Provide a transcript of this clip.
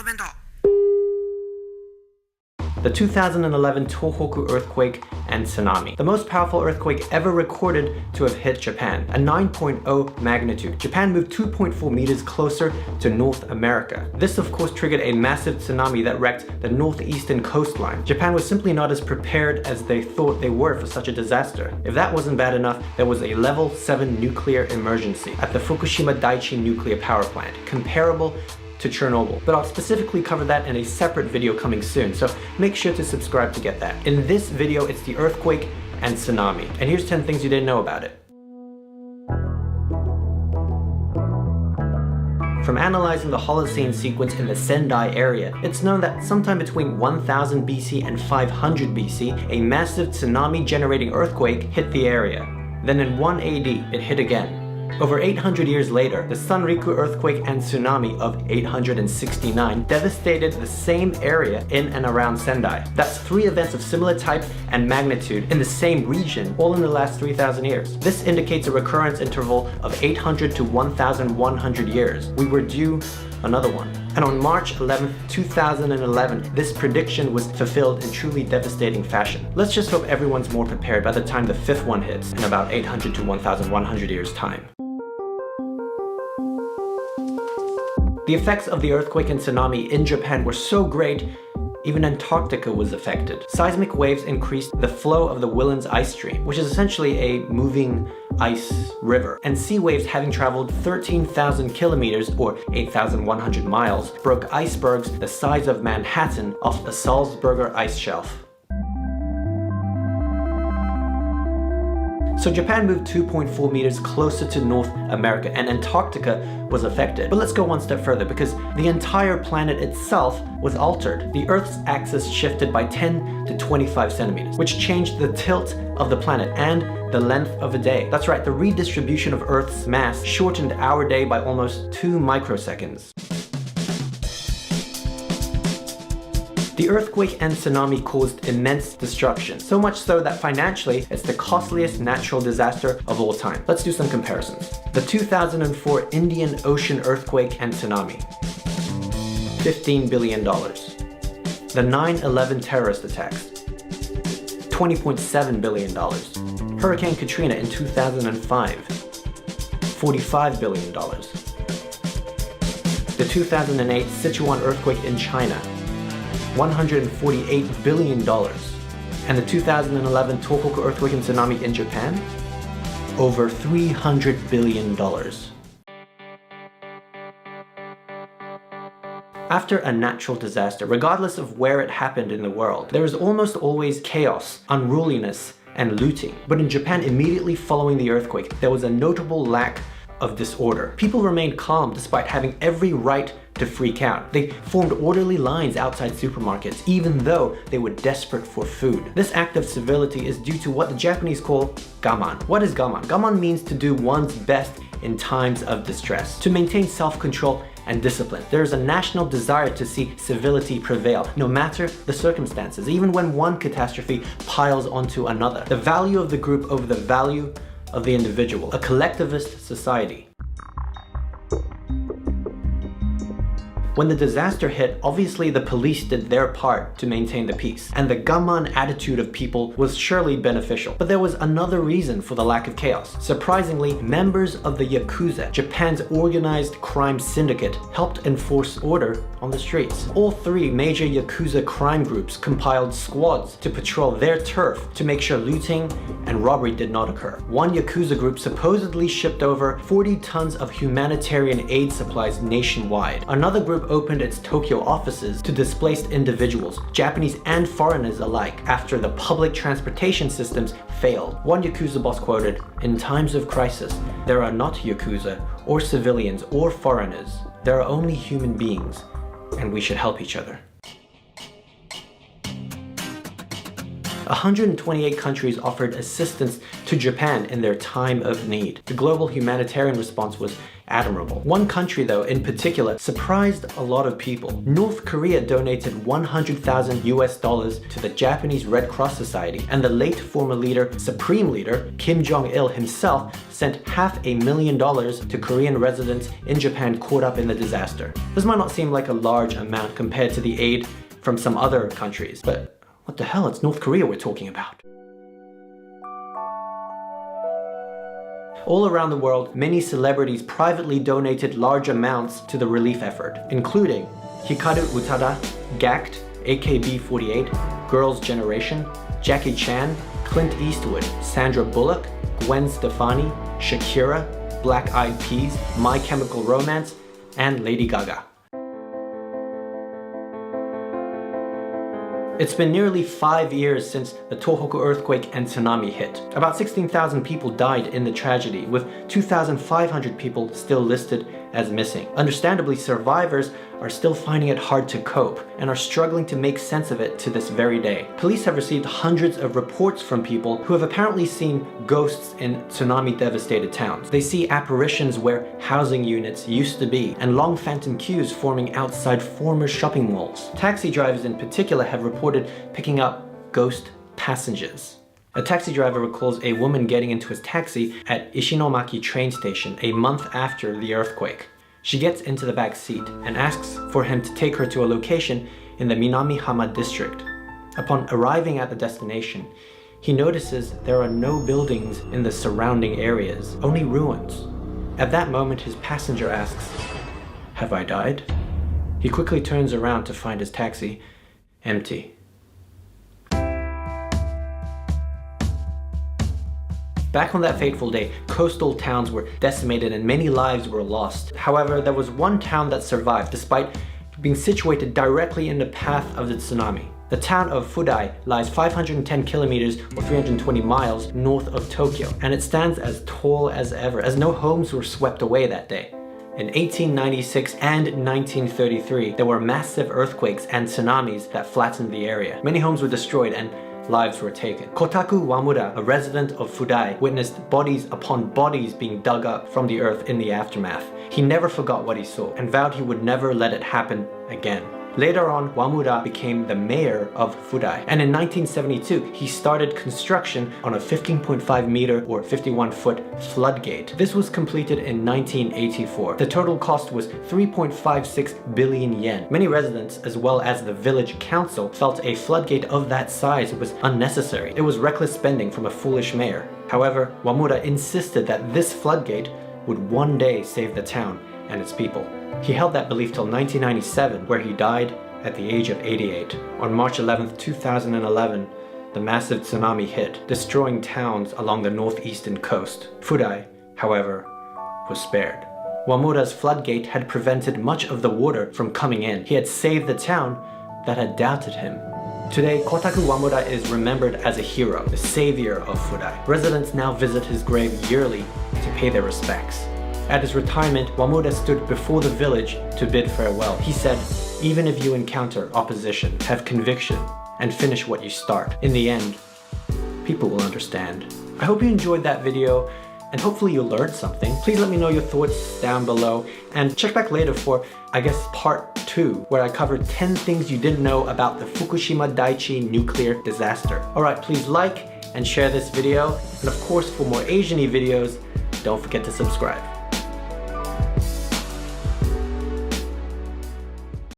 Bento. The 2011 Tohoku earthquake and tsunami. The most powerful earthquake ever recorded to have hit Japan, a 9.0 magnitude. Japan moved 2.4 meters closer to North America. This of course triggered a massive tsunami that wrecked the northeastern coastline. Japan was simply not as prepared as they thought they were for such a disaster. If that wasn't bad enough, there was a level 7 nuclear emergency at the Fukushima Daiichi nuclear power plant, comparable to Chernobyl, but I'll specifically cover that in a separate video coming soon, so make sure to subscribe to get that. In this video, it's the earthquake and tsunami, and here's 10 things you didn't know about it. From analyzing the Holocene sequence in the Sendai area, it's known that sometime between 1000 BC and 500 BC, a massive tsunami-generating earthquake hit the area. Then in 1 AD, it hit again. Over 800 years later, the Sanriku earthquake and tsunami of 869 devastated the same area in and around Sendai. That's 3 events of similar type and magnitude in the same region, all in the last 3,000 years. This indicates a recurrence interval of 800 to 1,100 years. We were due another one. And on March 11, 2011, this prediction was fulfilled in truly devastating fashion. Let's just hope everyone's more prepared by the time the 5th one hits in about 800 to 1,100 years time. The effects of the earthquake and tsunami in Japan were so great, even Antarctica was affected. Seismic waves increased the flow of the Willan's ice stream, which is essentially a moving ice river. And sea waves, having traveled 13,000 kilometers or 8,100 miles, broke icebergs the size of Manhattan off the Salzburger ice shelf. So Japan moved 2.4 meters closer to North America, and Antarctica was affected. But let's go one step further, because the entire planet itself was altered. The Earth's axis shifted by 10 to 25 centimeters, which changed the tilt of the planet and the length of a day. That's right, the redistribution of Earth's mass shortened our day by almost 2 microseconds. The earthquake and tsunami caused immense destruction, so much so that financially, it's the costliest natural disaster of all time. Let's do some comparisons. The 2004 Indian Ocean earthquake and tsunami, $15 billion. The 9/11 terrorist attacks, $20.7 billion. Hurricane Katrina in 2005, $45 billion. The 2008 Sichuan earthquake in China, $148 billion. And the 2011 Tohoku earthquake and tsunami in Japan, over $300 billion. After a natural disaster, regardless of where it happened in the world, there is almost always chaos, unruliness, and looting. But in Japan, immediately following the earthquake, there was a notable lack of disorder. People remained calm despite having every right to freak out. They formed orderly lines outside supermarkets, even though they were desperate for food. This act of civility is due to what the Japanese call gaman. What is gaman? Gaman means to do one's best in times of distress, to maintain self-control and discipline. There is a national desire to see civility prevail, no matter the circumstances, even when one catastrophe piles onto another. The value of the group over the value of the individual, a collectivist society. When the disaster hit, obviously the police did their part to maintain the peace, and the gaman attitude of people was surely beneficial. But there was another reason for the lack of chaos. Surprisingly, members of the Yakuza, Japan's organized crime syndicate, helped enforce order on the streets. All 3 major Yakuza crime groups compiled squads to patrol their turf to make sure looting and robbery did not occur. One Yakuza group supposedly shipped over 40 tons of humanitarian aid supplies nationwide. Another group opened its Tokyo offices to displaced individuals, Japanese and foreigners alike, after the public transportation systems failed. One Yakuza boss quoted, "In times of crisis, there are not Yakuza or civilians or foreigners. There are only human beings, and we should help each other." 128 countries offered assistance to Japan in their time of need. The global humanitarian response was admirable. One country, though, in particular, surprised a lot of people. North Korea donated 100,000 US dollars to the Japanese Red Cross Society, and the late former Supreme Leader, Kim Jong-il himself, sent $500,000 to Korean residents in Japan caught up in the disaster. This might not seem like a large amount compared to the aid from some other countries, but what the hell, it's North Korea we're talking about. All around the world, many celebrities privately donated large amounts to the relief effort, including Hikaru Utada, GACT, AKB48, Girls' Generation, Jackie Chan, Clint Eastwood, Sandra Bullock, Gwen Stefani, Shakira, Black Eyed Peas, My Chemical Romance, and Lady Gaga. It's been nearly 5 years since the Tohoku earthquake and tsunami hit. About 16,000 people died in the tragedy, with 2,500 people still listed as missing. Understandably, survivors are still finding it hard to cope and are struggling to make sense of it to this very day. Police have received hundreds of reports from people who have apparently seen ghosts in tsunami-devastated towns. They see apparitions where housing units used to be and long phantom queues forming outside former shopping malls. Taxi drivers in particular have reported picking up ghost passengers. A taxi driver recalls a woman getting into his taxi at Ishinomaki train station a month after the earthquake. She gets into the back seat and asks for him to take her to a location in the Minamihama district. Upon arriving at the destination, he notices there are no buildings in the surrounding areas, only ruins. At that moment, his passenger asks, "Have I died?" He quickly turns around to find his taxi empty. Back on that fateful day, coastal towns were decimated and many lives were lost. However, there was one town that survived despite being situated directly in the path of the tsunami. The town of Fudai lies 510 kilometers or 320 miles north of Tokyo, and it stands as tall as ever, as no homes were swept away that day. In 1896 and 1933, there were massive earthquakes and tsunamis that flattened the area. Many homes were destroyed and lives were taken. Kotaku Wamura, a resident of Fudai, witnessed bodies upon bodies being dug up from the earth in the aftermath. He never forgot what he saw and vowed he would never let it happen again. Later on, Wamura became the mayor of Fudai, and in 1972, he started construction on a 15.5 meter or 51-foot floodgate. This was completed in 1984. The total cost was 3.56 billion yen. Many residents, as well as the village council, felt a floodgate of that size was unnecessary. It was reckless spending from a foolish mayor. However, Wamura insisted that this floodgate would one day save the town and its people. He held that belief till 1997, where he died at the age of 88. On March 11, 2011, the massive tsunami hit, destroying towns along the northeastern coast. Fudai, however, was spared. Wamura's floodgate had prevented much of the water from coming in. He had saved the town that had doubted him. Today, Kotaku Wamura is remembered as a hero, the savior of Fudai. Residents now visit his grave yearly to pay their respects. At his retirement, Wamura stood before the village to bid farewell. He said, "Even if you encounter opposition, have conviction, and finish what you start. In the end, people will understand." I hope you enjoyed that video, and hopefully you learned something. Please let me know your thoughts down below, and check back later for, I guess, part 2, where I covered 10 things you didn't know about the Fukushima Daiichi nuclear disaster. Alright, please like and share this video, and of course, for more Asiany videos, don't forget to subscribe.